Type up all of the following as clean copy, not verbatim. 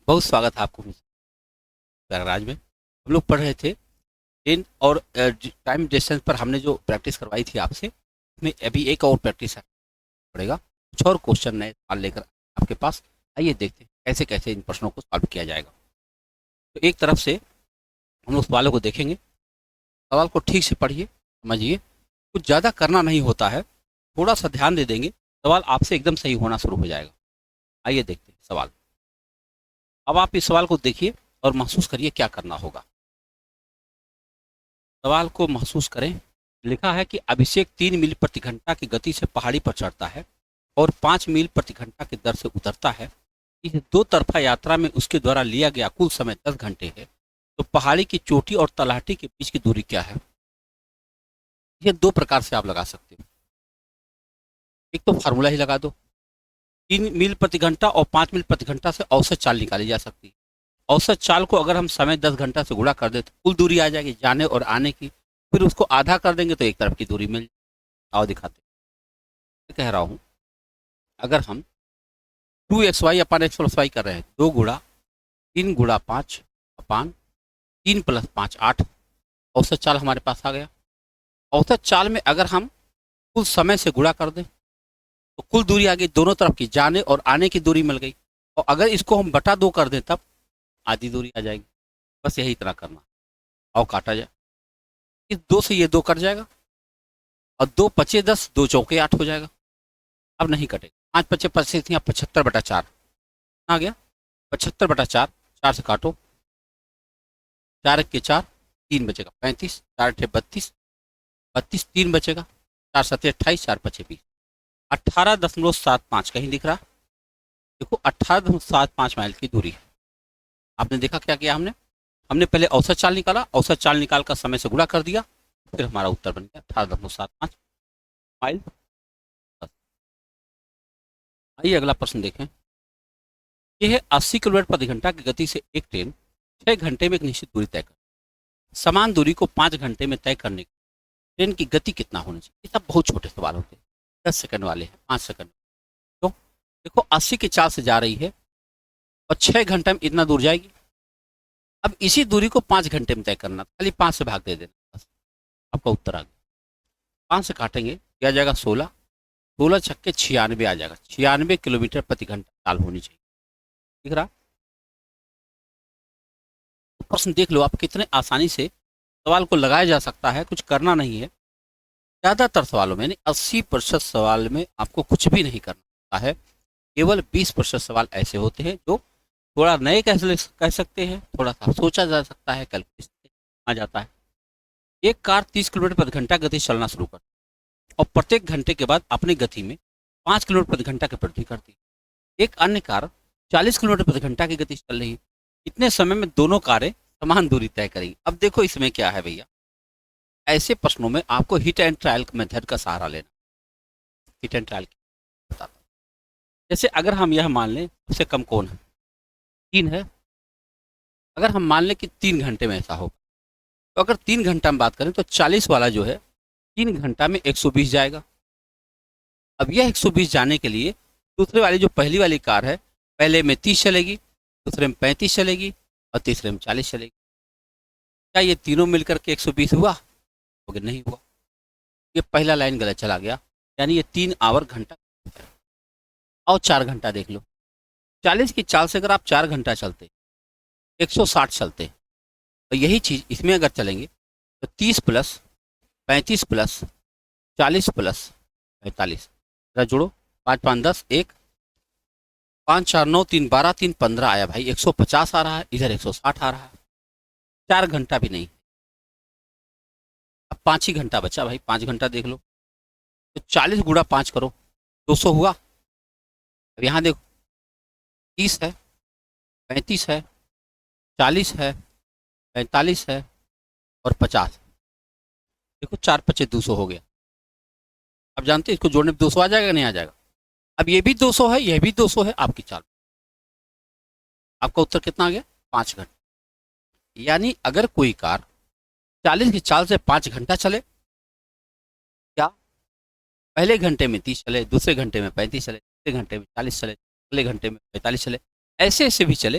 बहुत स्वागत है आपको प्रयागराज में। हम लोग पढ़ रहे थे टेन और टाइम डिस्टेंस पर हमने जो प्रैक्टिस करवाई थी आपसे, उसमें अभी एक और प्रैक्टिस पड़ेगा। कुछ और क्वेश्चन नए सवाल लेकर आपके पास। आइए देखते हैं कैसे कैसे इन प्रश्नों को सॉल्व किया जाएगा। तो एक तरफ से हम लोग सवालों को देखेंगे। सवाल को ठीक से पढ़िए, समझिए। कुछ ज़्यादा करना नहीं होता है, थोड़ा सा ध्यान दे देंगे, सवाल आपसे एकदम सही होना शुरू हो जाएगा। आइए देखते हैं सवाल। अब आप इस सवाल को देखिए और महसूस करिए क्या करना होगा। सवाल को महसूस करें। लिखा है कि अभिषेक 3 मील प्रति घंटा की गति से पहाड़ी पर चढ़ता है और 5 मील प्रति घंटा की दर से उतरता है। इस दो तरफा यात्रा में उसके द्वारा लिया गया कुल समय 10 घंटे है। तो पहाड़ी की चोटी और तलहटी के बीच की दूरी क्या है? ये दो प्रकार से आप लगा सकते हो। एक तो फार्मूला ही लगा दो। 3 मील प्रति घंटा और 5 मील प्रति घंटा से औसत चाल निकाली जा सकती है। औसत चाल को अगर हम समय 10 घंटा से गुणा कर दें तो कुल दूरी आ जाएगी जाने और आने की। फिर उसको आधा कर देंगे तो एक तरफ की दूरी मिल। आओ दिखाते हैं। कह रहा हूँ, अगर हम 2xy अपान एक्स प्लस वाई कर रहे हैं, 2 गुणा 3 गुणा 5 अपान 3 + 5 8, औसत चाल हमारे पास आ गया। औसत चाल में अगर हम कुल समय से गुणा कर दें तो कुल दूरी आ गई, दोनों तरफ की जाने और आने की दूरी मिल गई। और अगर इसको हम बटा 2 कर दें तब आधी दूरी आ जाएगी। बस यही इतना करना। और काटा जाए, इस 2 से ये 2 कट जाएगा और 2 पचे 10, 2 चौके 8 हो जाएगा। अब नहीं कटेगा। 5 पचे 25, यहाँ 75/4 आ गया। 75/4, 4 से काटो, 4 के 4, 3 बचेगा 35, 4 अठे 32, 32 3 बचेगा, 4 सत्ते 28, 4 पचे 20, 18.75 कहीं दिख रहा? देखो 18.75 माइल की दूरी है। आपने देखा क्या किया हमने? हमने पहले औसत चाल निकाला, औसत चाल निकाल कर समय से गुणा कर दिया, फिर हमारा उत्तर बन गया 18.75 माइल। आइए अगला प्रश्न देखें। यह है 80 किलोमीटर प्रति घंटा की गति से एक ट्रेन 6 घंटे में एक निश्चित दूरी तय कर। समान दूरी को 5 घंटे में तय करने की ट्रेन की गति कितना होनी चाहिए? ये सब बहुत छोटे सवाल होते हैं, 10 सेकंड वाले हैं, 5 सेकंड। तो देखो 80 की चाल से जा रही है और 6 घंटे में इतना दूर जाएगी। अब इसी दूरी को 5 घंटे में तय करना, खाली 5 से भाग दे देना, बस आपका उत्तर आ गया। 5 से काटेंगे, क्या जाएगा 16, 16 छक्के 96 आ जाएगा। 96 किलोमीटर प्रति घंटा चाल होनी चाहिए। दिख रहा? तो प्रश्न देख लो आप, कितने आसानी से सवाल को लगाया जा सकता है, कुछ करना नहीं है। ज़्यादातर सवालों में, यानी 80% सवाल में आपको कुछ भी नहीं करना होता है। केवल 20% सवाल ऐसे होते हैं जो थोड़ा नए कह सकते हैं, थोड़ा सा सोचा जा सकता है, कैलकुलेशन आ जाता है। एक कार 30 किलोमीटर प्रति घंटा गति से चलना शुरू कर और प्रत्येक घंटे के बाद अपनी गति में 5 किलोमीटर प्रति घंटा की वृद्धि करती है। एक अन्य कार 40 किलोमीटर प्रति घंटा की गति से चल रही है। इतने समय में दोनों कारें समान दूरी तय करेंगी। अब देखो इसमें क्या है भैया, ऐसे प्रश्नों में आपको हिट एंड ट्रायल मेथड का सहारा लेना। हिट एंड ट्रायल बताता हूं। जैसे अगर हम यह मान लें सबसे कम कौन है, 3 है। अगर हम मान लें कि 3 घंटे में ऐसा होगा, तो अगर 3 घंटा में बात करें तो 40 वाला जो है 3 घंटा में 120 जाएगा। अब यह 120 जाने के लिए दूसरे वाली जो पहली वाली कार है, पहले में 30 चलेगी, दूसरे में 35 चलेगी और तीसरे में 40 चलेगी। क्या ये तीनों मिलकर के 120 हुआ? तो नहीं हुआ। ये पहला लाइन गलत चला गया, यानी ये 3 आवर घंटा। और 4 घंटा देख लो, 40 की चाल से अगर आप 4 घंटा चलते, 160 चलते, तो यही चीज़ इसमें अगर चलेंगे तो 30 प्लस 35 प्लस 40 प्लस 45, जरा जोड़ो, 5 5 10, 1 5 4 9 3 12 3 15 आया भाई, 150 आ रहा है, इधर 160 आ रहा है। 4 घंटा भी नहीं, अब 5 ही घंटा बचा भाई, 5 घंटा देख लो। तो 40 गुणा 5 करो, 200 हुआ। अब यहाँ देखो, 30 है, 35 है, 40 है, 45 है और 50। देखो 4 पचे 200 हो गया। अब जानते हैं इसको जोड़ने में 200 आ जाएगा नहीं आ जाएगा? अब ये भी 200 है, यह भी 200 है, आपकी चाल। आपका उत्तर कितना आ गया? 5 घंटे। यानी अगर कोई कार 40 की चाल से 5 घंटा चले, क्या पहले घंटे में 30 चले, दूसरे घंटे में 35 चले, तीसरे घंटे में 40 चले, अगले घंटे में 45 चले, ऐसे ऐसे भी चले,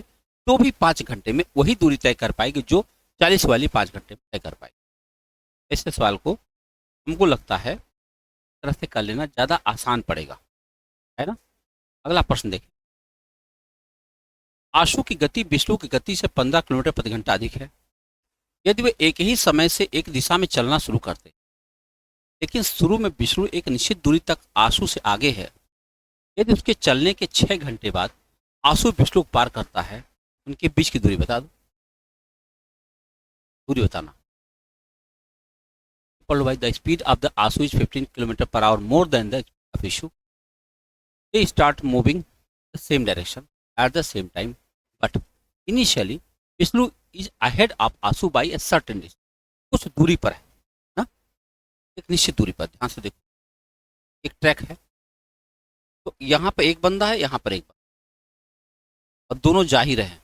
तो भी 5 घंटे में वही दूरी तय कर पाएगी जो 40 वाली 5 घंटे में तय कर पाएगी। ऐसे सवाल को हमको लगता है इस तरह से कर लेना ज़्यादा आसान पड़ेगा, है ना। अगला प्रश्न देखिए, आशु की गति विष्णु की गति से 15 किलोमीटर प्रति घंटा अधिक है। यदि वे एक ही समय से एक दिशा में चलना शुरू करते, लेकिन शुरू में विष्णु एक निश्चित दूरी तक आशु से आगे है, यदि उसके चलने के 6 घंटे बाद आशु विष्णु को पार करता है, उनके बीच की दूरी बता दो। दूरी बताना। पढ़ लो भाई। The speed of the Ashu is 15 kilometre per our more than the of Vishnu. They start moving the same direction at the same time, but initially Vishnu is ahead of Ashu by a certain distance. कुछ दूरी पर है ना, एक निश्चित दूरी पर। ध्यान से देखो, एक ट्रैक है, तो यहाँ पर एक बंदा है, यहाँ पर एक बंदा, और दोनों जा ही रहे हैं।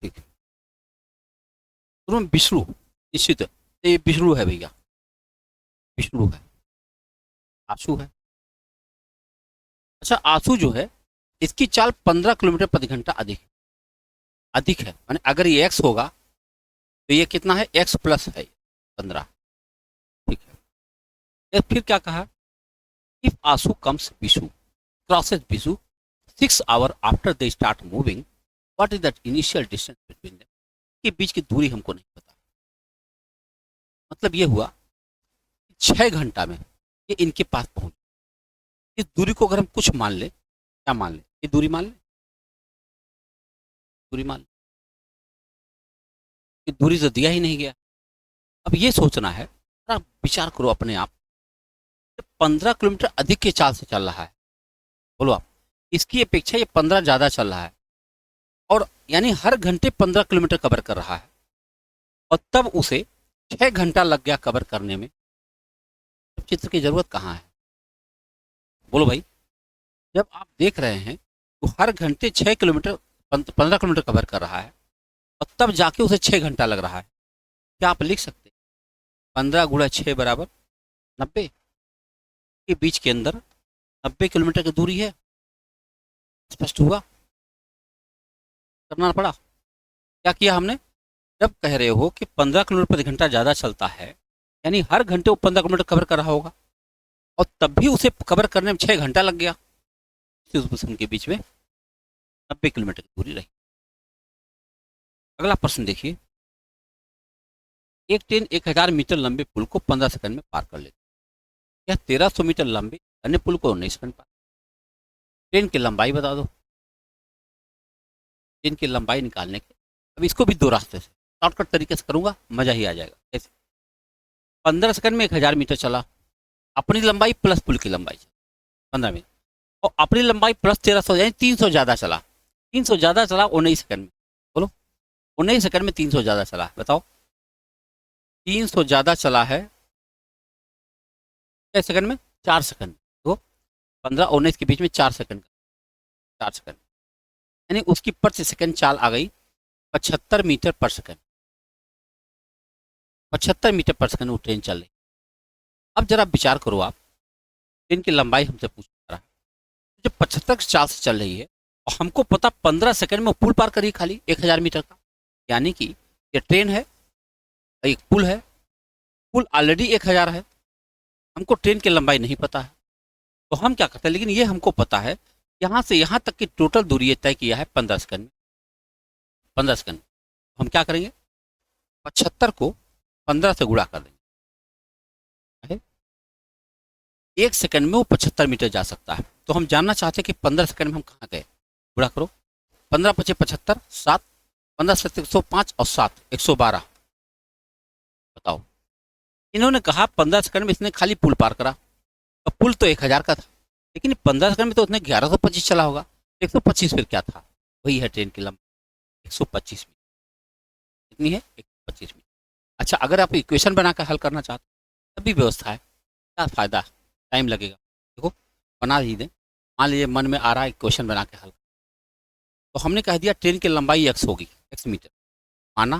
ठीक है, दोनों विष्णु निश्चित है, तो ये विष्णु है भैया, विष्णु है, आशु है। अच्छा, आशु जो है इसकी चाल 15 किलोमीटर प्रति घंटा अधिक है, माने अगर ये x होगा तो ये कितना है, x प्लस है 15। ठीक है, ये फिर क्या कहा, if Ashu comes Vishu crosses Vishu 6 hour after they start moving, what is that initial distance between them. के बीच की दूरी हमको नहीं पता। मतलब ये हुआ 6 घंटा में ये इनके पास पहुंच। इस दूरी को अगर हम कुछ मान ले, क्या मान ले, ये दूरी मान ले, दूरी मान ले, ये दूरी तो दिया ही नहीं गया। अब ये सोचना है, आप विचार करो अपने आप, 15 किलोमीटर अधिक के चाल से चल रहा है, बोलो आप, इसकी अपेक्षा ये 15 ज्यादा चल रहा है, और यानी हर घंटे 15 किलोमीटर कवर कर रहा है, और तब उसे 6 घंटा लग गया कवर करने में। चित्र की जरूरत कहाँ है, बोलो भाई। जब आप देख रहे हैं तो हर घंटे 6 किलोमीटर 15 किलोमीटर कवर कर रहा है, और तब जाके उसे 6 घंटा लग रहा है, क्या आप लिख सकते 15 गुणा 6 बराबर 90 के बीच के अंदर 90 किलोमीटर की दूरी है। स्पष्ट हुआ, करना पड़ा। क्या किया हमने, जब कह रहे हो कि 15 किलोमीटर प्रति घंटा ज़्यादा चलता है, यानी हर घंटे वो 15 किलोमीटर कवर कर रहा होगा, और तब भी उसे कवर करने में 6 घंटा लग गया, उनके बीच में 90 किलोमीटर की दूरी रही। अगला प्रश्न देखिए, एक ट्रेन 1000 मीटर लंबे पुल को 15 सेकंड में पार कर लेती है। यह 1300 मीटर लंबे अन्य पुल को 19 सेकंड पार। ट्रेन की लंबाई बता दो। ट्रेन की लंबाई निकालने के, अब इसको भी 2 रास्ते से शॉर्टकट तरीके से करूंगा, मजा ही आ जाएगा। कैसे, 15 सेकंड में 1000 मीटर चला, अपनी लंबाई प्लस पुल की लंबाई 15 में, और अपनी लंबाई प्लस 1300 यानी 300 ज़्यादा चला। 300 ज़्यादा चला 19 सेकंड में, बोलो 19 सेकंड में 300 ज़्यादा चला, बताओ 300 ज़्यादा चला है कितने सेकंड में, 4 सेकंड। तो 15 और 19 के बीच में 4 सेकंड, 4 सेकंड, यानी उसकी प्रति सेकंड चाल आ गई 75 metre per second. 75 metre per second वो ट्रेन चल रही। अब जरा विचार करो आप, ट्रेन की लंबाई हमसे पूछ रहा है, जब 75 की चाल से चल रही है और हमको पता 15 सेकंड में पुल पार करी खाली 1000 मीटर का, यानी कि ये ट्रेन है, एक पुल है, पुल ऑलरेडी 1000 है, हमको ट्रेन की लंबाई नहीं पता है, तो हम क्या करते हैं, लेकिन ये हमको पता है यहाँ से यहाँ तक की टोटल दूरी तय किया है 15 सेकंड में। 15 सेकंड हम क्या करेंगे, 75 को 15 से गुणा कर देंगे। 1 सेकंड में वो 75 मीटर जा सकता है, तो हम जानना चाहते हैं कि 15 सेकंड में हम कहाँ गए। गुणा करो, 15 पचे 75, 7, 15 से 105 और 7 112। बताओ, इन्होंने कहा 15 सेकंड में इसने खाली पुल पार करा, और पुल तो 1000 का था, लेकिन 15 सेकंड में तो उसने 1125 चला होगा। 125 फिर क्या था, वही है ट्रेन की लंबाई 125 मीटर। कितनी है, 125 मीटर। अच्छा, अगर आप इक्वेशन बनाकर हल करना चाहते तब भी व्यवस्था है, क्या फ़ायदा, टाइम लगेगा। देखो बना ही दें, मान लीजिए मन में आ रहा है इक्वेशन बना के हल, तो हमने कह दिया ट्रेन की लंबाई x होगी, x मीटर, माना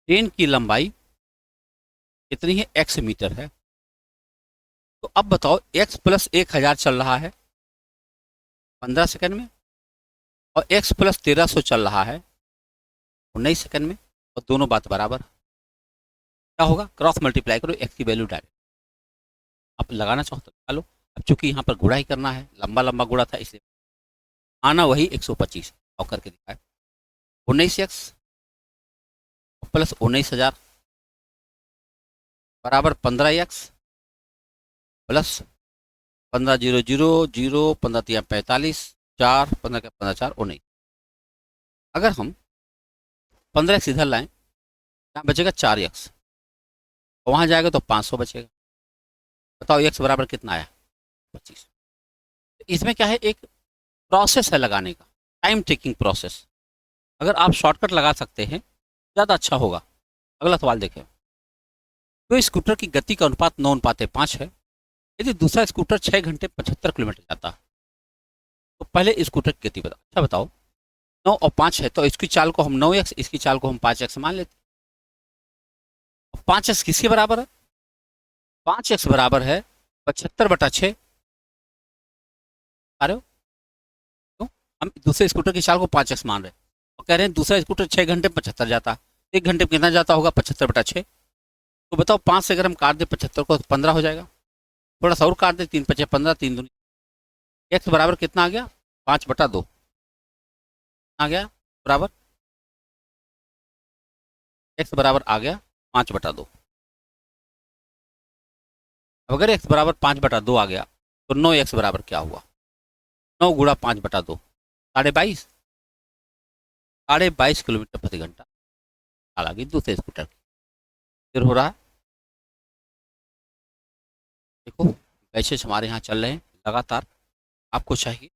ट्रेन की लंबाई कितनी है, x मीटर है। तो अब बताओ x प्लस 1000 चल रहा है, 15 सेकंड में, और x प्लस 1300 चल रहा है 19 सेकंड में, और दोनों बात बराबर। क्या होगा, क्रॉस मल्टीप्लाई करो, x की वैल्यू डायरेक्ट आप लगाना चाहो तो लगा लो। अब चूंकि यहाँ पर गुणा ही करना है, लंबा लंबा गुणा था, इसलिए आना वही 125 और करके दिखाए। 19x प्लस 19,000 बराबर 15x प्लस 15,000 15 4 15 का 15 4 19। अगर हम 15x इधर लाएं, यहाँ बचेगा 4x, वहाँ जाएगा तो 500 बचेगा। बताओ x बराबर कितना आया, 25। इसमें क्या है, एक प्रोसेस है लगाने का, टाइम टेकिंग प्रोसेस। अगर आप शॉर्टकट लगा सकते हैं ज़्यादा अच्छा होगा। अगला सवाल देखें, तो स्कूटर की गति का अनुपात 9:5 है। यदि दूसरा स्कूटर 6 घंटे 75 किलोमीटर जाता है, तो पहले स्कूटर की गति बताओ। अच्छा बताओ, 9 और 5 है, तो इसकी चाल को हम 9x, इसकी चाल को हम 5x मान लेते हैं। 5x किसके बराबर है, 5x बराबर है 75/6। आ रहे हो, क्यों हम दूसरे स्कूटर की चाल को 5x मान रहे हैं, और कह रहे हैं दूसरा स्कूटर 6 घंटे 75 जाता है, 1 घंटे में कितना जाता होगा, 75/6। तो बताओ 5 से अगर हम काट दें 75 को, तो 15 हो जाएगा। थोड़ा सा और काट दें, 3×5 = 15, 3 दूनी। x बराबर कितना आ गया, 5/2 आ गया, बराबर x बराबर आ गया 5/2। अगर x बराबर 5/2 आ गया, तो 9x बराबर क्या हुआ, 9 गुणा 5/2 22.5, 22.5 किलोमीटर प्रति घंटा चाल आ गई दूसरे स्कूटर की। फिर हो रहा है, देखो बैचेस हमारे यहाँ चल रहे हैं लगातार। आपको चाहिए,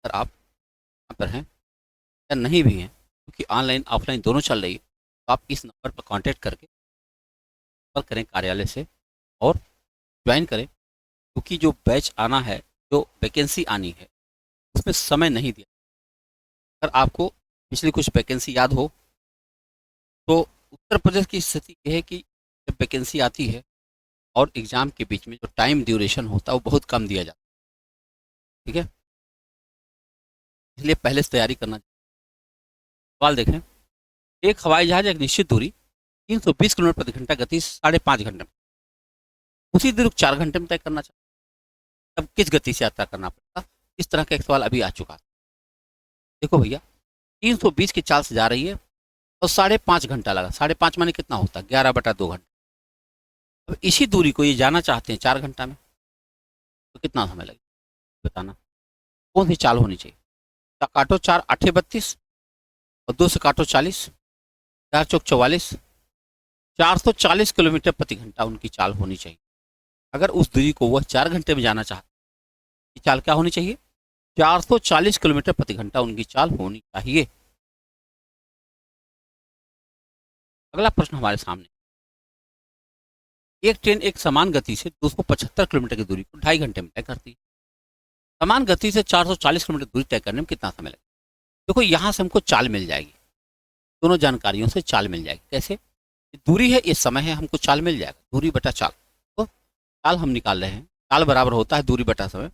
अगर आप यहाँ पर हैं या नहीं भी हैं, क्योंकि ऑनलाइन ऑफलाइन दोनों चल रही है, तो आप इस नंबर पर कांटेक्ट करके संपर्क करें कार्यालय से और ज्वाइन करें। क्योंकि जो बैच आना है, जो वैकेंसी आनी है, उसमें समय नहीं दिया। अगर आपको पिछली कुछ वैकेंसी याद हो, तो उत्तर प्रदेश की स्थिति यह है कि जब वैकेंसी आती है और एग्ज़ाम के बीच में जो टाइम ड्यूरेशन होता है वो बहुत कम दिया जाता है। ठीक है, इसलिए पहले से तैयारी करना चाहिए। सवाल देखें, एक हवाई जहाज एक निश्चित दूरी 320 किलोमीटर प्रति घंटा गति 5.5 घंटे में, उसी दूरी 4 घंटे में तय करना चाहिए, तब किस गति से यात्रा करना पड़ेगा। इस तरह का एक सवाल अभी आ चुका है। देखो भैया, 320 की चाल से जा रही है और 5.5 घंटा लगा। 5.5 माने कितना होता है, 11/2 घंटा। अब इसी दूरी को ये जाना चाहते हैं 4 घंटा में, तो कितना समय लगेगा बताना। कौन सी चाल होनी चाहिए, काटो 4 8 32 और 2 से काटो 40, 4 चौक 44, 440 किलोमीटर प्रति घंटा उनकी चाल होनी चाहिए। अगर उस दूरी को वह 4 घंटे में जाना चाहते, चाल क्या होनी चाहिए, 440 किलोमीटर प्रति घंटा उनकी चाल होनी चाहिए। अगला प्रश्न हमारे सामने, एक ट्रेन एक समान गति से 275 किलोमीटर की दूरी को 2.5 घंटे में तय करती है। समान गति से 440 किलोमीटर दूरी तय करने में कितना समय लगेगा। देखो यहाँ से हमको चाल मिल जाएगी, दोनों जानकारियों से चाल मिल जाएगी। कैसे, दूरी है, ये समय है, हमको चाल मिल जाएगा, दूरी बटा चाल। तो चाल हम निकाल रहे हैं, चाल बराबर होता है दूरी बटा समय,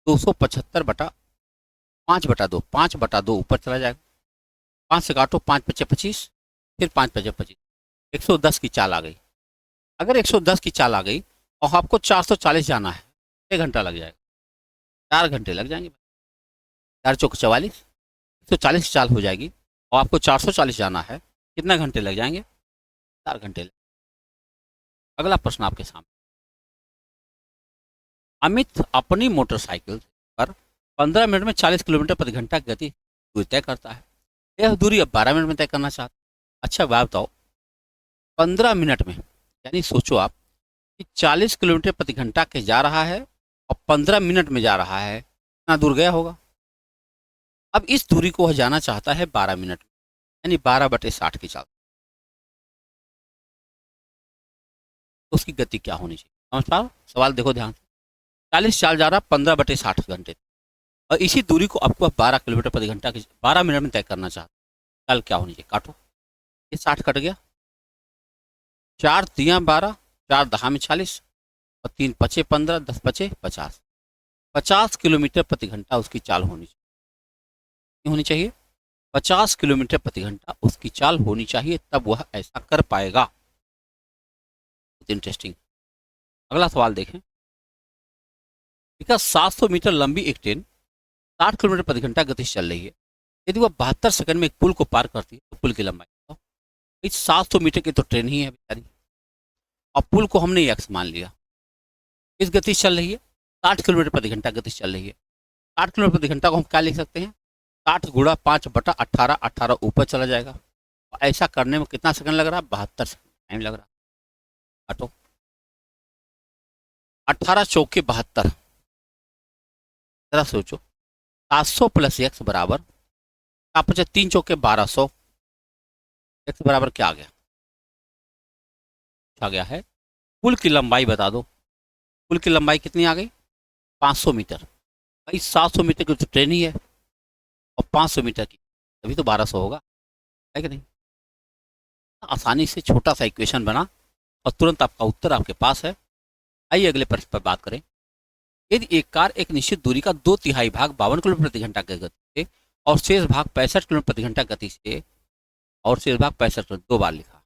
275/5/2, 5/2 ऊपर चला जाएगा, 5 से काटो, 5×5 = 25, फिर 5×5 = 25, 110 की चाल आ गई। अगर 110 की चाल आ गई और आपको 440 जाना है, 6 घंटा लग जाएगा, 4 घंटे लग जाएंगे। 4 चौक 44, 140 की चाल हो जाएगी और आपको 440 जाना है, कितना घंटे लग जाएंगे, 4 घंटे। अगला प्रश्न आपके सामने, अमित अपनी मोटरसाइकिल पर 15 मिनट में 40 किलोमीटर प्रति घंटा गति दूरी तय करता है। यह दूरी अब 12 मिनट में तय करना चाहता है। अच्छा बात बताओ, 15 मिनट में, यानी सोचो आप कि 40 किलोमीटर प्रति घंटा के जा रहा है और 15 मिनट में जा रहा है, कितना दूर गया होगा। अब इस दूरी को वह जाना चाहता है 12 मिनट में, यानी 12/60 की चाल। उसकी गति क्या होनी चाहिए, समझ पा रहे हो? सवाल देखो ध्यान से, 40 चाल जा रहा, 15/60 घंटे, और इसी दूरी को आपको 12 किलोमीटर प्रति घंटा की 12 मिनट में तय करना चाहता है। चाल क्या होनी चाहिए, काटो, ये 60 कट गया, 4 × 3 = 12, 4 × 10 = 40 और 3 × 5 = 15, 10 × 5 = 50। 50 किलोमीटर प्रति घंटा उसकी चाल होनी चाहिए। नहीं होनी चाहिए, 50 किलोमीटर प्रति घंटा उसकी चाल होनी चाहिए, तब वह ऐसा कर पाएगा। बहुत इंटरेस्टिंग। अगला सवाल देखें। ठीक है, 700 मीटर लंबी एक ट्रेन 60 किलोमीटर प्रति घंटा गति से चल रही है। यदि वह 72 सेकंड में एक पुल को पार करती है तो पुल की लंबाई बताओ। इस 700 मीटर की तो ट्रेन ही है बेचारी, और पुल को हमने एक्स मान लिया। इस गति से चल रही है, 60 किलोमीटर प्रति घंटा गति से चल रही है। 60 किलोमीटर प्रति घंटा को हम क्या लिख सकते हैं, 60 गुणा 5/18, 18 ऊपर चला जाएगा। और ऐसा करने में कितना सेकंड लग रहा है, 72 सेकंड टाइम लग रहा है। काटो, 18 चौके 72। जरा सोचो, 700 प्लस एक्स बराबर, आप 3 चौके 1200, एक्स बराबर क्या आ गया, आ गया है पुल की लंबाई बता दो। पुल की लंबाई कितनी आ गई, 500 मीटर। भाई 700 मीटर की तो ट्रेन ही है, और 500 मीटर की, तभी तो 1200 होगा, है कि नहीं। आसानी से छोटा सा इक्वेशन बना और तुरंत आपका उत्तर आपके पास है। आइए अगले प्रश्न पर बात करें। यदि एक कार एक निश्चित दूरी का 2/3 भाग 52 किलोमीटर प्रति घंटा की गति से और शेष भाग 65 किलोमीटर प्रति घंटा गति से, और शेष भाग 65 किलोमीटर, 2 बार लिखा,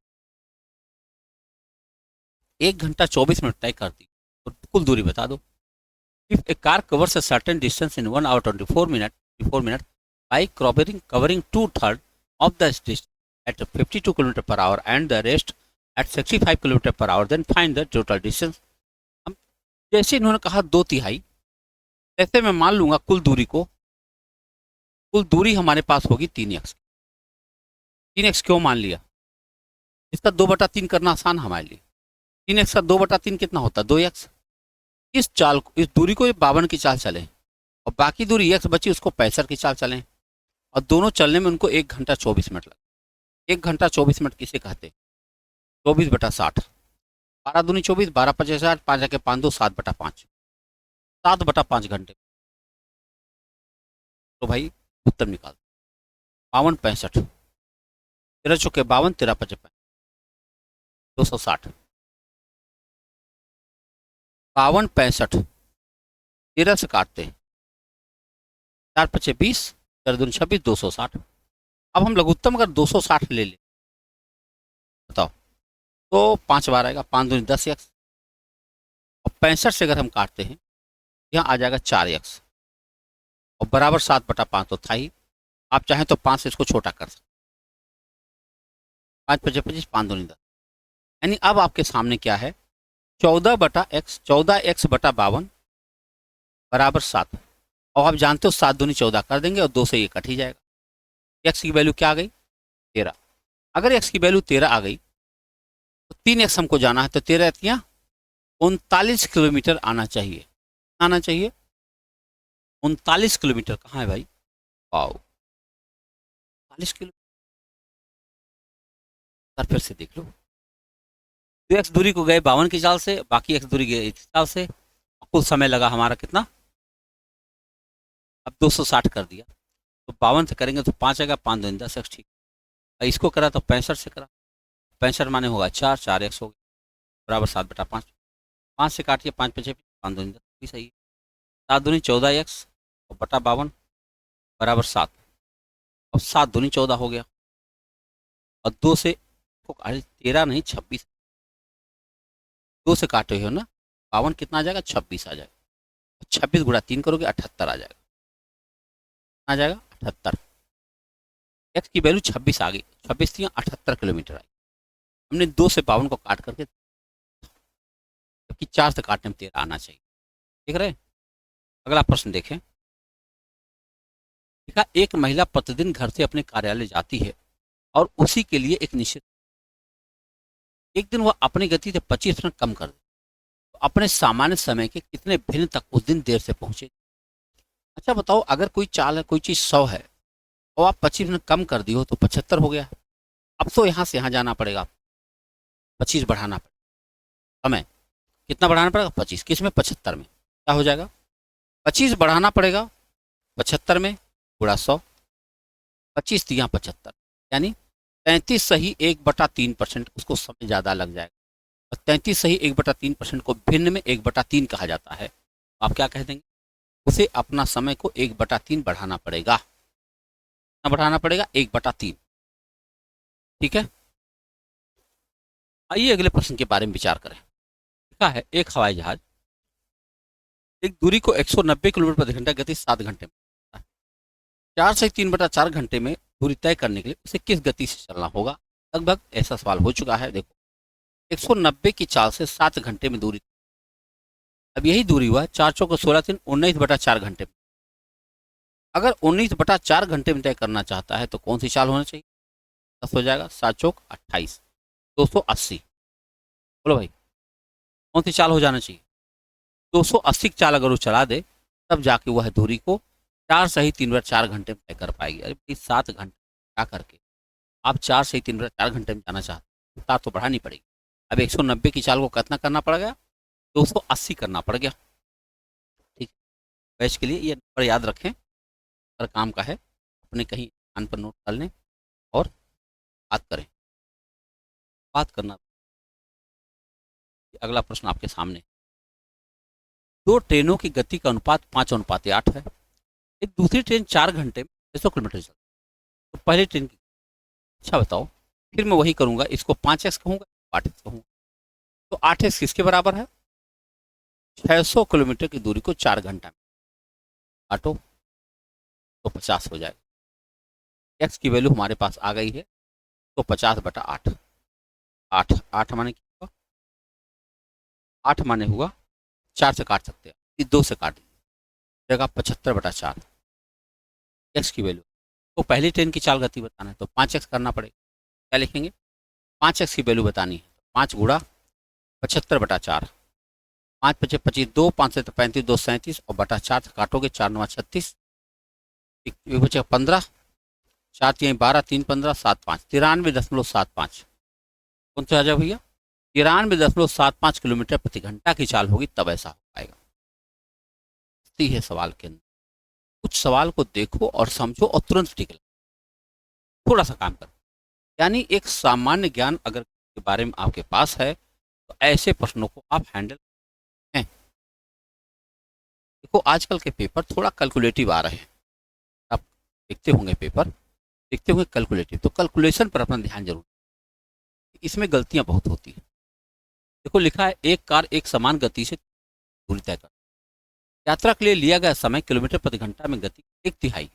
1 घंटा 24 मिनट तय करती तो कुल दूरी बता दो। If A car covers a certain distance in 1 hour 24 minutes by covering 2/3 of the distance at 52 km per hour and the rest at 65 km per hour, then find the total distance। हम जैसे इन्होंने कहा 2/3, ऐसे मैं मान लूंगा कुल दूरी को, कुल दूरी हमारे पास होगी 3x। 3x क्यों मान लिया, इसका 2/3 करना आसान हमारे लिए। 3x का 2/3 कितना होता है, 2x। इस दूरी को 52 की चाल चलें और बाकी दूरी x बची उसको 65 की चाल चलें, और दोनों चलने में उनको 1 घंटा 24 मिनट लगे। 1 घंटा 24 मिनट किसे कहते हैं, 24/60, 12 दूनी 24, 12 पचे 60, 5 आके 5 2, 7/5, 7/5 घंटे। तो भाई उत्तर निकाल, 52 65, 13 चौके 52, 13 पचे 260, 52 65, 13 से काटते हैं, 4 पचे 20, 4 दूनी 26, 260। अब हम लघुत्तम अगर 260 ले लें बताओ तो 5 बार आएगा, 5 दूनी 10x, और 65 से अगर हम काटते हैं यहाँ आ जाएगा 4x, और बराबर 7/5 तो था ही। आप चाहें तो 5 से इसको छोटा कर सकते, 5 पचे 25, 5 दूनी 10, यानी अब आपके सामने क्या है, 14/x, 14x/52 बराबर 7। और आप जानते हो 7 दूनी 14 कर देंगे और 2 से ये कट ही जाएगा। x की वैल्यू क्या आ गई, 13। अगर x की वैल्यू 13 आ गई तो 3x हमको जाना है, तो 13 या 39 किलोमीटर आना चाहिए, आना चाहिए 39 किलोमीटर। कहाँ है भाई, वाओ 40 किलोमीटर। फिर से देख लो, 2x दूरी को गए 52 की चाल से, बाकी x दूरी गए इस चाल से, कुल समय लगा हमारा कितना, अब 260 कर दिया तो 52 से करेंगे तो 5 आएगा, 5 दूनी 10x, ठीक। इसको करा तो 65 से करा, 65 माने होगा 4, 4x हो गया बराबर 7/5, 5 से काटिए, 5 पचे 5 दूनी 10 भी सही है, 7 दूनी 14x और बटा 52 बराबर 7, अब 7 दूनी 14 हो गया, और 2 से 13 नहीं 26, 2 से काटे हो ना, 52 कितना आ जाएगा, 26 आ जाएगा, 26 गुणा 3 करोगे 78 आ जाएगा, आ जाएगा 78। एक्स की वैल्यू 26 आ गई, 26 थी 78 किलोमीटर आई। हमने 2 से 52 को काट करके, जबकि 4 से काटने में 13 आना चाहिए, देख रहे हैं। अगला प्रश्न देखें। देखा, एक महिला प्रतिदिन घर से अपने कार्यालय जाती है और उसी के लिए एक निश्चित, एक दिन वह अपनी गति से 25 मिनट कम कर दे तो अपने सामान्य समय के कितने भिन्न तक उस दिन देर से पहुंचे। अच्छा बताओ, अगर कोई चाल है, कोई चीज 100 है और आप 25 मिनट कम कर दी हो तो 75 हो गया। अब तो यहाँ से यहाँ जाना पड़ेगा, 25 बढ़ाना पड़ेगा, समय कितना बढ़ाना पड़ेगा, 25, किस में, 75 में। क्या हो जाएगा, 25 बढ़ाना पड़ेगा 75 में गुणा 100, 25 दिया 75, यानी 33 सही 1/3%, उसको समय ज़्यादा लग जाएगा। और 33 सही 1/3% को भिन्न में 1/3 कहा जाता है। आप क्या कह देंगे, उसे अपना समय को 1/3 बढ़ाना पड़ेगा। कितना बढ़ाना पड़ेगा? 1/3। ठीक है, आइए अगले प्रश्न के बारे में विचार करें। लिखा है एक हवाई जहाज एक दूरी को 190 किलोमीटर प्रति घंटा गति 7 घंटे में 4 से 3/4 घंटे में दूरी तय करने के लिए उसे किस गति से चलना होगा? लगभग ऐसा सवाल हो चुका है। देखो, 190 की चाल से 7 घंटे में दूरी, अब यही दूरी हुआ 4 चौक 16 3 19/4 घंटे में। अगर 19/4 घंटे में तय करना चाहता है तो कौन सी चाल होना चाहिए? 10 हो जाएगा, 7 चौक 28, 280। बोलो भाई, कौन सी चाल हो जाना चाहिए? 280 की चाल अगर वो चला दे तब जाके वह दूरी को 4 से 3/4 घंटे में तय कर पाएगी। अरे भाई 7 घंटे क्या करके आप 4 से 3/4 घंटे में जाना चाहते हैं, रफ्तार तो बढ़ानी पड़ेगी। अब 190 की चाल को कितना करना पड़ गया? 280 करना पड़ गया। ठीक है, बैच के लिए ये नंबर याद रखें, हर काम का है, अपने कहीं कान पर नोट कर लें और बात करें। बात करना, अगला प्रश्न आपके सामने, दो ट्रेनों की गति का अनुपात 5:8 है। एक दूसरी ट्रेन 4 घंटे में 600 किलोमीटर चलती है, तो पहली ट्रेन की, अच्छा बताओ, फिर मैं वही करूंगा, इसको 5x कहूंगा, 8x कहूंगा। तो 8x किसके बराबर है? 600 किलोमीटर की दूरी को 4 घंटा में काटो तो 50 हो जाएगा। x की वैल्यू हमारे पास आ गई है, तो 50/8। 8 8 माने क्या हुआ? 8 माने हुआ 4 से काट सकते हैं, 2 से काट दीजिए, जगह 75/4 x की वैल्यू। तो पहली ट्रेन की चाल गति बताना है तो 5x करना पड़ेगा। क्या लिखेंगे? 5x की वैल्यू बतानी है, 5 गुणा 75/4, 5 पचे 25, 2 5 से 35, 2 37 और बटा 4 से काटोगे, 4 9 36, एक बचे 15, 4 3 12, 3 15, 7 5, 93.75। कौन सा आ जाए भैया? 93.75 किलोमीटर प्रति घंटा की चाल होगी तब ऐसा हो पाएगा। इसी है सवाल के अंदर, कुछ सवाल को देखो और समझो और तुरंत टिक लो, थोड़ा सा काम करो। यानी एक सामान्य ज्ञान अगर के बारे में आपके पास है तो ऐसे प्रश्नों को आप हैंडल हैं। देखो आजकल के पेपर थोड़ा कैलकुलेटिव आ रहे हैं, आप देखते होंगे पेपर, देखते होंगे कैलकुलेटिव, तो कैलकुलेशन पर अपना ध्यान जरूर, इसमें गलतियां बहुत होती हैं। देखो लिखा है एक कार एक समान गति से दूरी तय कर, यात्रा के लिए लिया गया समय किलोमीटर प्रति घंटा में गति 1/3,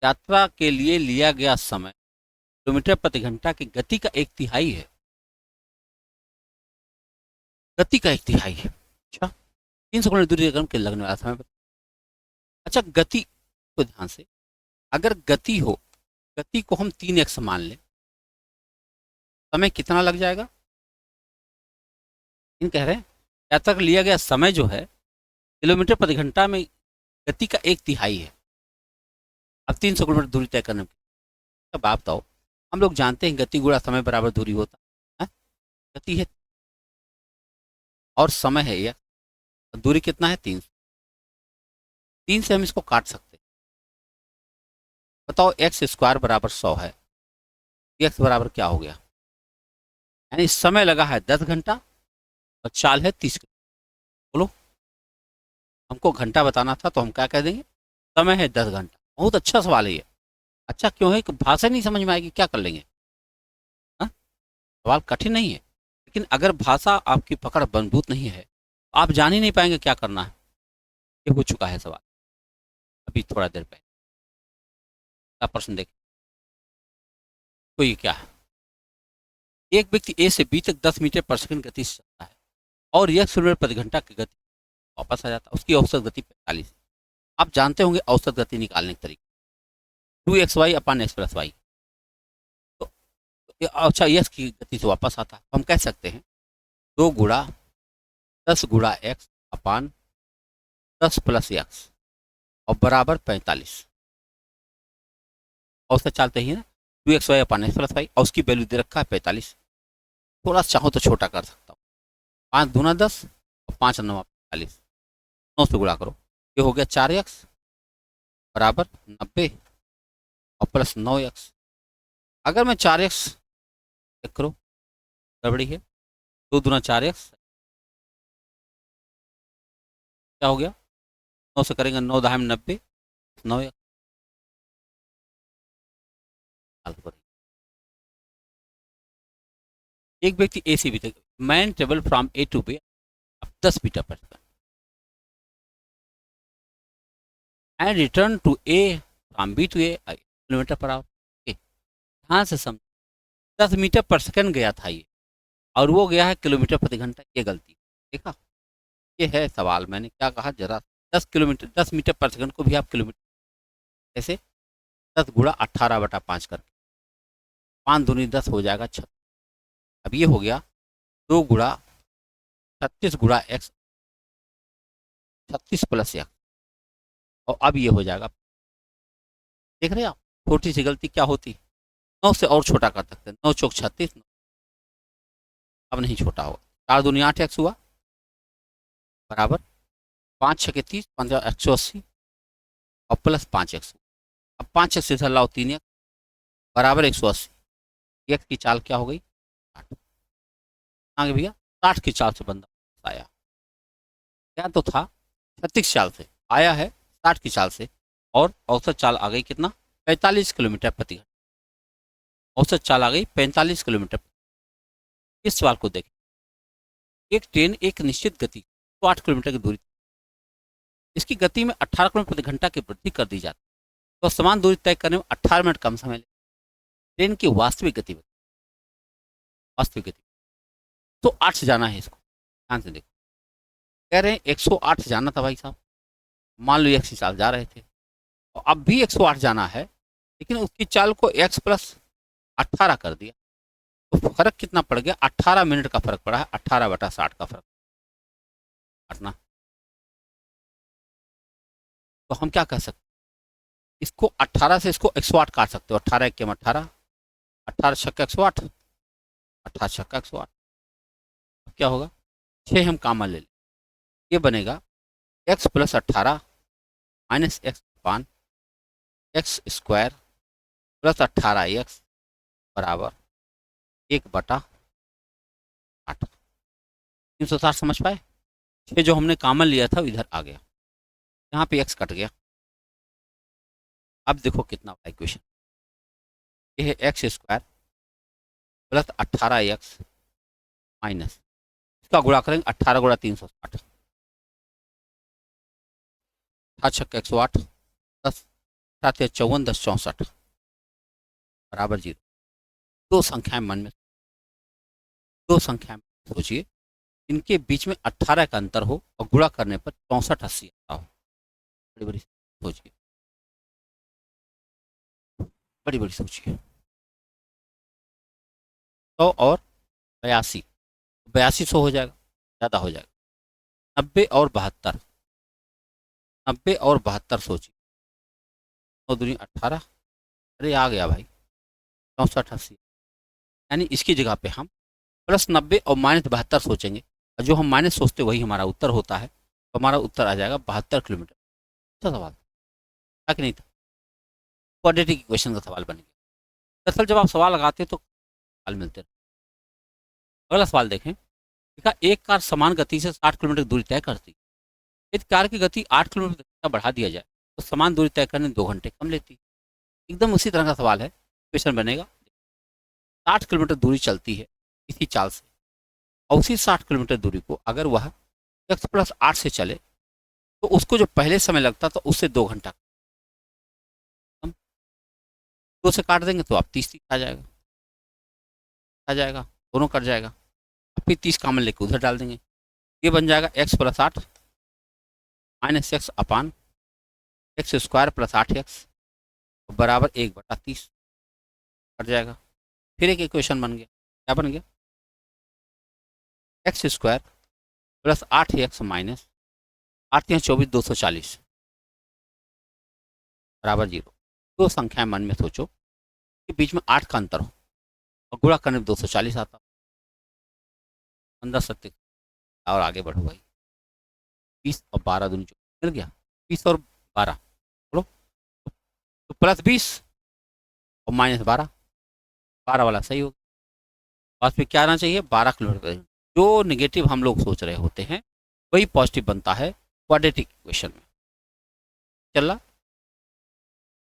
यात्रा के लिए लिया गया समय किलोमीटर प्रति घंटा की गति का 1/3 है, गति का 1/3 है। अच्छा, 300 किलोमीटर दूरी के लगने वाला समय। अच्छा, गति को ध्यान से, अगर गति हो, गति को हम 3x मान लें, समय कितना लग जाएगा? इन कह रहे हैं यात्रा का लिया गया समय जो है किलोमीटर प्रति घंटा में गति का 1/3 है। अब 300 किलोमीटर दूरी तय करने में, अब आप बताओ, हम लोग जानते हैं गति गुणा समय बराबर दूरी होता है, गति है और समय है यह, दूरी कितना है? 300। 3 से हम इसको काट सकते हैं, बताओ x² बराबर 100 है, x बराबर क्या हो गया? यानी समय लगा है 10 घंटा और चाल है 30 किलोमीटर। बोलो, हमको घंटा बताना था तो हम क्या कह देंगे? समय है 10 घंटा। बहुत अच्छा सवाल है ये। अच्छा क्यों है कि भाषा नहीं समझ में आएगी, क्या कर लेंगे? हाँ, सवाल कठिन नहीं है, लेकिन अगर भाषा आपकी पकड़ मजबूत नहीं है आप जान ही नहीं पाएंगे क्या करना है। ये हो चुका है सवाल अभी थोड़ा देर पहले का प्रश्न देख, तो ये क्या है? एक व्यक्ति ए से बी तक 10 मीटर पर सेकंड गति से चलता है और यह किलोमीटर प्रति घंटा की गति वापस आ जाता है, उसकी औसत गति 45। आप जानते होंगे औसत गति निकालने के तरीके, 2xy/x+y। तो अच्छा, यस की गति से वापस आता है, हम कह सकते हैं 2 गुणा 10 गुणा x अपान 10 प्लस x और बराबर 45। औसत चालते ही ना, 2xy/x+y और उसकी वैल्यू दे रखा है 45। थोड़ा चाहो तो छोटा कर सकता हूँ, 5 दूना 10 और 5 9 45, 9 से गुणा करो, ये हो गया 4x बराबर 90 और प्लस 9x। अगर मैं 4x चेक करो, गड़बड़ी है, 2 दूना 4x क्या हो गया, 9 से करेंगे 9 दहाई में 90, 9 एक व्यक्ति ए से बी तक, man travel from A to B 10 metre per second and return to A from B to A kilometre per hour. यहाँ से समझ 10 मीटर पर सेकंड गया था ये, और वो गया है किलोमीटर प्रति घंटा, ये गलती देखा। ये है सवाल, मैंने क्या कहा जरा, 10 मीटर पर सेकंड को भी आप किलोमीटर, ऐसे 10 गुणा 18/5 करके 5 दूनी 10 हो जाएगा 36। अब ये हो गया 2 गुणा 36 गुणा एक्स, 36 प्लस एक्स, और अब ये हो जाएगा, देख रहे हैं आप छोटी सी गलती क्या होती है, 9 से और छोटा कर सकते हैं, 9 चौक 36, अब नहीं छोटा होगा, 4 दूनी 8 एक्स हुआ बराबर 5 6 के 30, 15 180 और प्लस 5 एक्स। अब 5 एक्स इधर लाओ, 3 एक्स बराबर 180, एक्स की चाल क्या हो गई 60। आगे भैया 60 की चाल से बंदा आया, क्या तो था 36 चाल से आया है 60 की चाल से, और औसत चाल आ गई कितना 45 किलोमीटर प्रति घंटा, औसत चाल आ गई 45 किलोमीटर। इस सवाल को देखें, एक ट्रेन एक निश्चित गति 8 किलोमीटर की दूरी, इसकी गति में 18 किलोमीटर प्रति घंटा की वृद्धि कर दी जाती है, तो समान दूरी तय करने में 18 मिनट कम समय ले। ट्रेन की वास्तविक गति, वास्तविक गति तो 8 से जाना है, इसको ध्यान से देखो, कह रहे हैं 108 जाना था भाई साहब, मान लो एक्स की चाल जा रहे थे, और अब भी 108 जाना है, लेकिन उसकी चाल को x प्लस 18 कर दिया, तो फर्क कितना पड़ गया, 18 मिनट का फर्क पड़ा है, 18/60 का फर्क काटना। तो हम क्या कर सकते, इसको 18 से इसको 108 काट सकते हो, 18 के 18, 18 छक्का 108, 18 छक्का 108, क्या होगा 6 हम कामन ले लें, ये बनेगा x प्लस 18 माइनस एक्स पान एक्स स्क्वायर प्लस 18x बराबर 1/8। 360 समझ पाए, ये जो हमने कामन लिया था इधर आ गया, यहाँ पे x कट गया। अब देखो कितना बड़ा इक्वेशन, ये है x square plus 18x minus, इसका गुणा करेंगे 18 गुणा 360, 8 छक्का 108, 10 7 या 54, 10 64 बराबर 0। दो संख्याएं मन में, दो संख्याएं सोचिए, इनके बीच में 18 का अंतर हो और गुणा करने पर 64 80 आता हो, बड़ी बड़ी सोचिए, बड़ी बड़ी सोचिए। 100 और 82, 8200 हो जाएगा, ज़्यादा हो जाएगा। 90 और 72, 90 और 72 सोचिए, 9 दूनी 18, अरे आ गया भाई 64 80, यानी इसकी जगह पे हम प्लस 90 और माइनस 72 सोचेंगे, और जो हम माइनस सोचते वही हमारा उत्तर होता है, तो हमारा उत्तर आ जाएगा 72 किलोमीटर। अच्छा सवाल था कि नहीं था, क्वाड्रेटिक इक्वेशन का सवाल बन गया। दरअसल जब आप सवाल लगाते तो सवाल मिलते हैं। अगला सवाल देखें, देखा एक कार समान गति से 60 किलोमीटर की दूरी तय करती है, यदि कार की गति 8 किलोमीटर तक बढ़ा दिया जाए तो समान दूरी तय करने 2 घंटे कम लेती है। एकदम उसी तरह का सवाल है, क्वेश्चन बनेगा 60 किलोमीटर दूरी चलती है इसी चाल से, और उसी 60 किलोमीटर दूरी को अगर वह x प्लस 8 से चले तो उसको जो पहले समय लगता था उससे 2 घंटा, हम 2 से काट देंगे तो आप 30 आ जाएगा, आ जाएगा, दोनों कट जाएगा, फिर 30 कामन लेके उधर डाल देंगे, ये बन जाएगा x प्लस 8 माइनस एक्स अपान एक्स स्क्वायर प्लस 8x बराबर 1/30 कट जाएगा। फिर एक इक्वेशन बन गया, क्या बन गया, x square plus 8x minus 8 या 24 240 बराबर 0। दो संख्याएं मन में सोचो कि बीच में 8 का अंतर हो और गुणा करने में 240 आता, 15 सत्य और आगे बढ़ो भाई, 20 और 12 दूनी मिल गया, 20 और 12 बोलो तो प्लस 20 और माइनस 12, 12 वाला सही होगा, पास में क्या आना चाहिए 12 किलोमीटर। जो निगेटिव हम लोग सोच रहे होते हैं वही पॉजिटिव बनता है, क्वाड्रेटिक इक्वेशन में। चल रहा,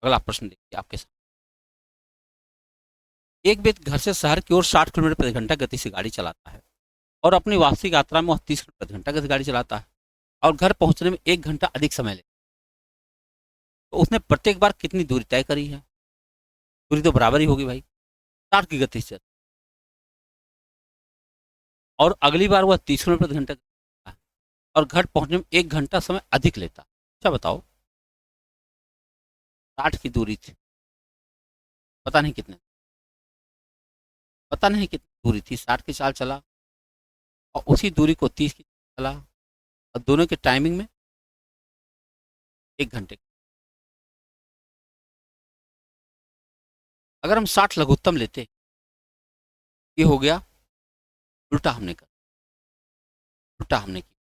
अगला प्रश्न देखिए आपके साथ। एक व्यक्ति घर से शहर की ओर 60 किलोमीटर प्रति घंटा गति से गाड़ी चलाता है और अपनी वार्षिक यात्रा में वह 30 किलोमीटर प्रति घंटा गति से गाड़ी चलाता है और घर पहुंचने में 1 घंटा अधिक समय ले, तो उसने प्रत्येक बार कितनी दूरी तय करी है? दूरी तो बराबर ही होगी भाई, 60 की गति से, और अगली बार वह 30 किलोमीटर प्रति घंटा चलाता है और घर पहुंचने में 1 घंटा समय अधिक लेता है। अच्छा बताओ, 60 की दूरी थी, पता नहीं कितने, पता नहीं कितनी दूरी थी, 60 की चाल चला और उसी दूरी को 30 की चला और दोनों के टाइमिंग में 1 घंटे। अगर हम 60 लघुत्तम लेते, ये हो गया उल्टा हमने कर, उल्टा हमने की,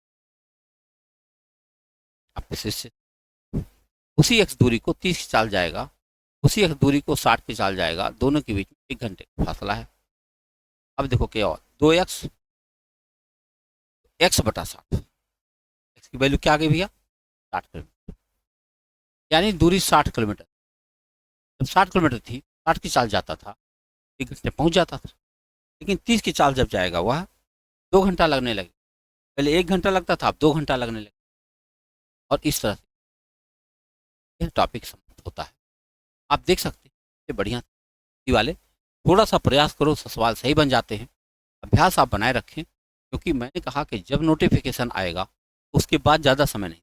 अब फिर से उसी एक्स दूरी को 30 की चाल जाएगा, उसी एक्स दूरी को 60 की चाल जाएगा, दोनों के बीच में 1 घंटे का फासला है। अब देखो क्या और 2x x बटा 60, एक्स की वैल्यू क्या आ गई भैया? 60 किलोमीटर, यानी दूरी 60 किलोमीटर। जब 60 किलोमीटर थी, 60 की चाल जाता था, 1 घंटे पहुंच जाता था, लेकिन 30 की चाल जब जाएगा वह 2 घंटा लगने लगे। पहले 1 घंटा लगता था, अब 2 घंटा लगने लगे, और इस तरह से यह टॉपिक समाप्त होता है। आप देख सकते हैं बढ़िया वाले, थोड़ा सा प्रयास करो, सवाल सही बन जाते हैं। अभ्यास आप बनाए रखें, क्योंकि मैंने कहा कि जब नोटिफिकेशन आएगा उसके बाद ज़्यादा समय नहीं।